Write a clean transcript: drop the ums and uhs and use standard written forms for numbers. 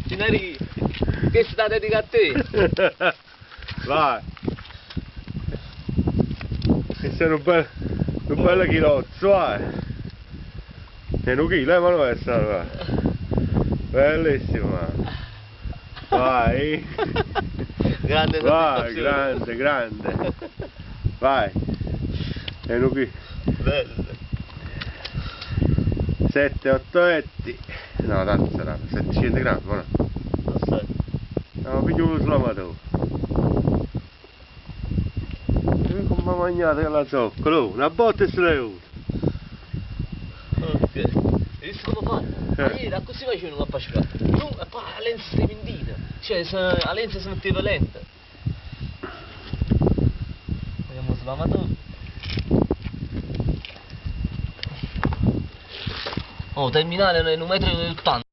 Finari, che sta dedicato a te? Vai. Questo è un bel chilozzo, vai. È un chilo, ma non è stato, bellissimo. Vai. Grande Vai, soddisfazione. grande. Vai. È un chilo. Bello. 7-8 etti. No, tanto sarà, 700 grammi, no? Non so. No, piglio lo slamato. E come ha mangiato la zoccola? Una botta e se l'hai avuto. Ok. Hai visto come fa? Ieri da così facevano a pescare. Tu e poi la lenza si tremendina. Cioè la lenza si metteva lenta. Abbiamo slamato. Oh, terminale è 1,80 m.